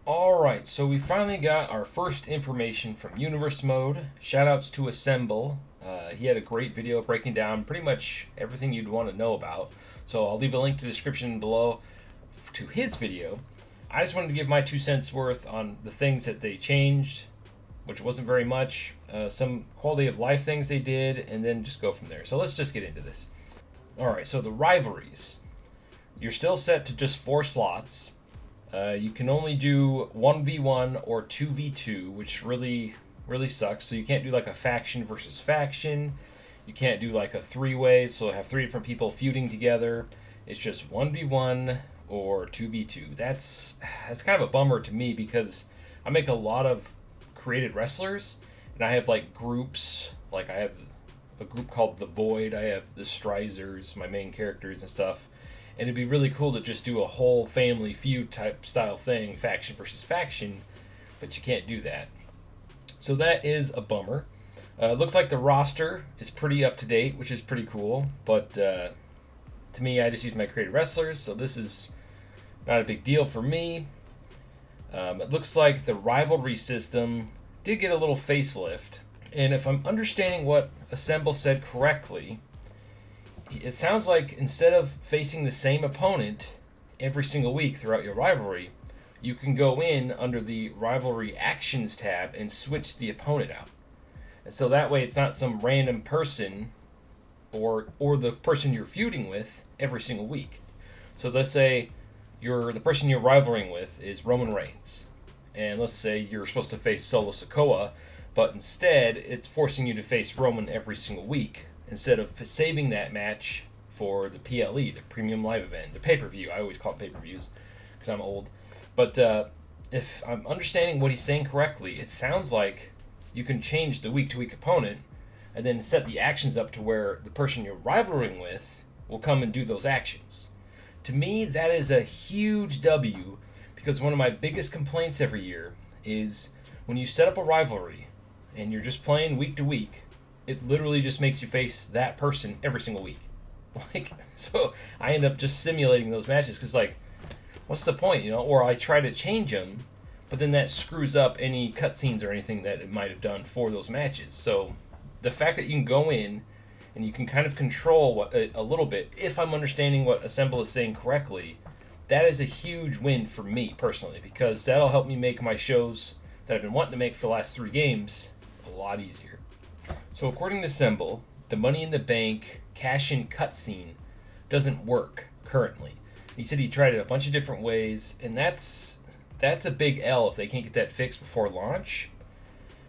Alright, so we finally got our first information from Universe Mode. Shoutouts to Assemble. He had a great video breaking down pretty much everything you'd want to know about. So I'll leave a link to the description below to his video. I just wanted to give my 2 cents worth on the things that they changed, which wasn't very much, some quality of life things they did, and then just go from there. So let's just get into this. Alright, so the rivalries. You're still set to just 4 slots. You can only do 1v1 or 2v2, which really sucks. So you can't do like a faction versus faction. You can't do like a 3-way, so have 3 different people feuding together. It's just 1v1 or 2v2. That's kind of a bummer to me because I make a lot of created wrestlers, and I have like groups. Like I have a group called The Void. I have the Strizers, my main characters and stuff. And it'd be really cool to just do a whole family feud type style thing, faction versus faction, but you can't do that. So that is a bummer. Looks like the roster is pretty up to date, which is pretty cool, but to me, I just use my created wrestlers, so this is not a big deal for me. It looks like the rivalry system did get a little facelift, and if I'm understanding what Assemble said correctly, it sounds like instead of facing the same opponent every single week throughout your rivalry, you can go in under the rivalry actions tab and switch the opponent out. And so that way it's not some random person or the person you're feuding with every single week. So let's say the person you're rivaling with is Roman Reigns. And let's say you're supposed to face Solo Sikoa, but instead it's forcing you to face Roman every single week, instead of saving that match for the PLE, the Premium Live Event, the pay-per-view. I always call it pay-per-views because I'm old. But if I'm understanding what he's saying correctly, it sounds like you can change the week-to-week opponent and then set the actions up to where the person you're rivaling with will come and do those actions. To me, that is a huge W, because one of my biggest complaints every year is when you set up a rivalry and you're just playing week to week, it literally just makes you face that person every single week. So I end up just simulating those matches because, what's the point, Or I try to change them, but then that screws up any cutscenes or anything that it might have done for those matches. So the fact that you can go in and you can kind of control a little bit, if I'm understanding what Assemble is saying correctly, that is a huge win for me personally, because that'll help me make my shows that I've been wanting to make for the last 3 games a lot easier. So according to Assemble, the Money in the Bank cash-in cutscene doesn't work currently. He said he tried it a bunch of different ways, and that's a big L if they can't get that fixed before launch.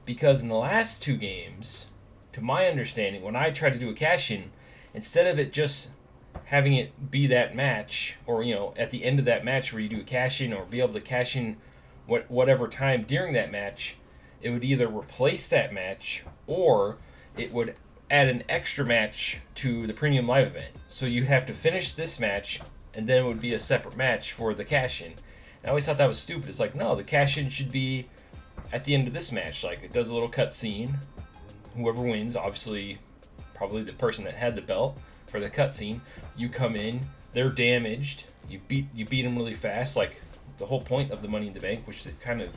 Because in the last 2 games, to my understanding, when I tried to do a cash-in, instead of it just having it be that match, or at the end of that match where you do a cash-in or be able to cash in whatever time during that match, it would either replace that match or it would add an extra match to the Premium Live Event. So you'd have to finish this match, and then it would be a separate match for the cash-in. And I always thought that was stupid. It's like, no, the cash-in should be at the end of this match. Like, it does a little cutscene. Whoever wins, obviously, probably the person that had the belt for the cutscene. You come in, they're damaged. You beat them really fast, like the whole point of the Money in the Bank, which they kind of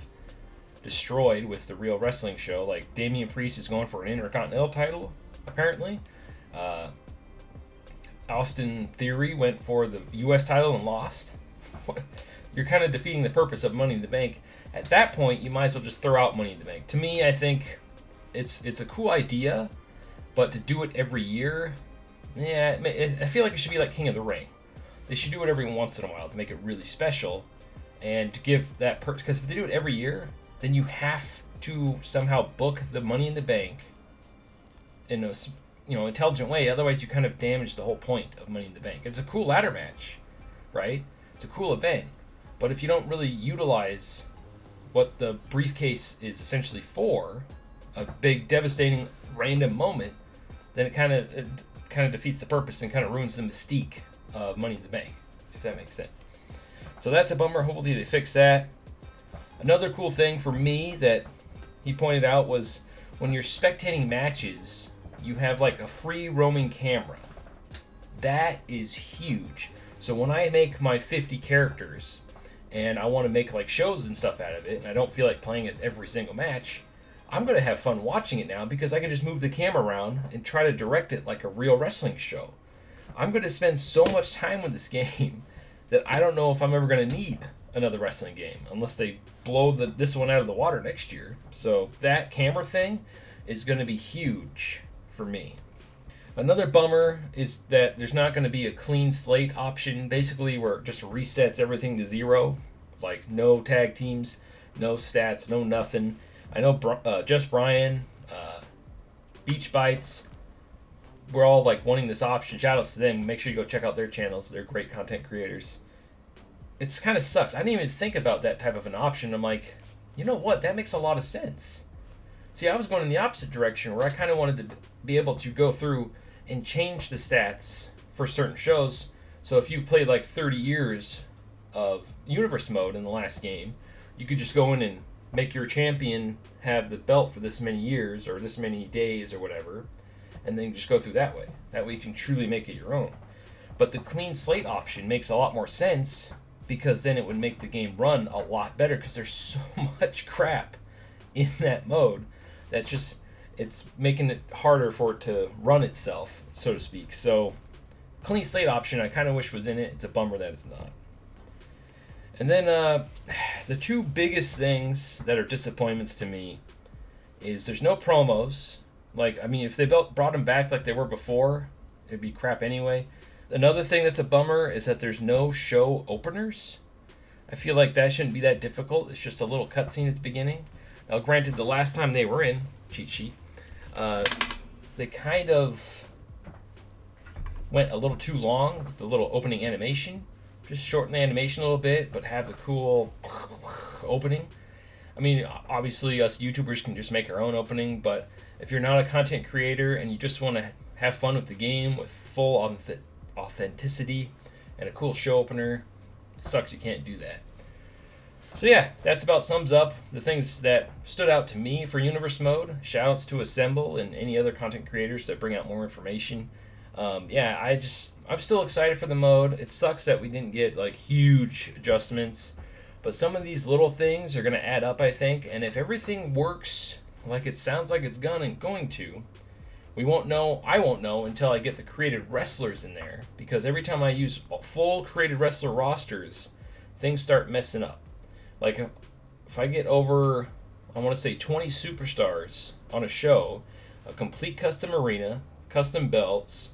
destroyed with the Real Wrestling Show. Like, Damian Priest is going for an Intercontinental title, apparently. Austin Theory went for the U.S. title and lost. You're kind of defeating the purpose of Money in the Bank. At that point, you might as well just throw out Money in the Bank. To me, I think it's a cool idea, but to do it every year, I feel like it should be like King of the Ring. They should do it every once in a while to make it really special, and to give that because if they do it every year, then you have to somehow book the Money in the Bank in a intelligent way. Otherwise, you kind of damage the whole point of Money in the Bank. It's a cool ladder match, right? It's a cool event, but if you don't really utilize what the briefcase is essentially for, a big, devastating, random moment, then it kind of defeats the purpose and kind of ruins the mystique of Money in the Bank, if that makes sense. So that's a bummer. Hopefully they fix that. Another cool thing for me that he pointed out was when you're spectating matches, you have like a free roaming camera. That is huge. So when I make my 50 characters and I want to make like shows and stuff out of it, and I don't feel like playing as every single match, I'm going to have fun watching it now because I can just move the camera around and try to direct it like a real wrestling show. I'm going to spend so much time with this game that I don't know if I'm ever going to need another wrestling game unless they blow this one out of the water next year. So that camera thing is going to be huge for me. Another bummer is that there's not going to be a clean slate option, basically where it just resets everything to 0. Like no tag teams, no stats, no nothing. I know Just Brian, Beach Bites, we're all like wanting this option. Shout outs to them. Make sure you go check out their channels. They're great content creators. It's kind of sucks. I didn't even think about that type of an option. I'm like, you know what? That makes a lot of sense. See, I was going in the opposite direction where I kind of wanted to be able to go through and change the stats for certain shows. So if you've played like 30 years of Universe mode in the last game, you could just go in and make your champion have the belt for this many years or this many days or whatever, and then just go through that way. That way you can truly make it your own. But the clean slate option makes a lot more sense because then it would make the game run a lot better because there's so much crap in that mode that just it's making it harder for it to run itself, so to speak. So clean slate option I kind of wish was in it. It's a bummer that it's not. And then the two biggest things that are disappointments to me is there's no promos. Like, I mean, if they brought them back like they were before, it'd be crap anyway. Another thing that's a bummer is that there's no show openers. I feel like that shouldn't be that difficult. It's just a little cutscene at the beginning. Now, granted, the last time they were in, cheat sheet, they kind of went a little too long with the little opening animation. Just shorten the animation a little bit, but have the cool opening. I mean, obviously, us YouTubers can just make our own opening, but if you're not a content creator and you just want to have fun with the game with full authenticity and a cool show opener, it sucks you can't do that. So yeah, that's about sums up the things that stood out to me for Universe Mode. Shoutouts to Assemble and any other content creators that bring out more information. I'm still excited for the mode. It sucks that we didn't get like huge adjustments, but some of these little things are going to add up, I think. And if everything works like it sounds like it's going to, I won't know until I get the created wrestlers in there, because every time I use full created wrestler rosters, things start messing up. Like if I get over, I want to say 20 superstars on a show, a complete custom arena, custom belts,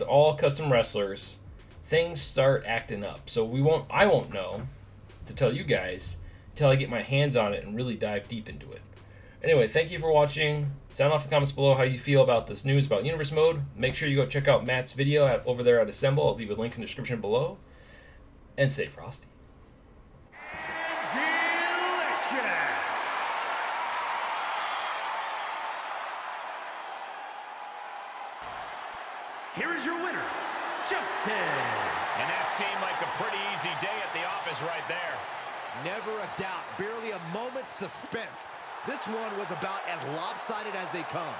all custom wrestlers, things start acting up. So I won't know to tell you guys until I get my hands on it and really dive deep into it. Anyway, thank you for watching. Sound off in the comments below how you feel about this news about Universe Mode. Make sure you go check out Matt's video over there at Assemble. I'll leave a link in the description below. And stay frosty. Delicious! Here is your winner, Justin. And that seemed like a pretty easy day at the office right there. Never a doubt, barely a moment's suspense. This one was about as lopsided as they come.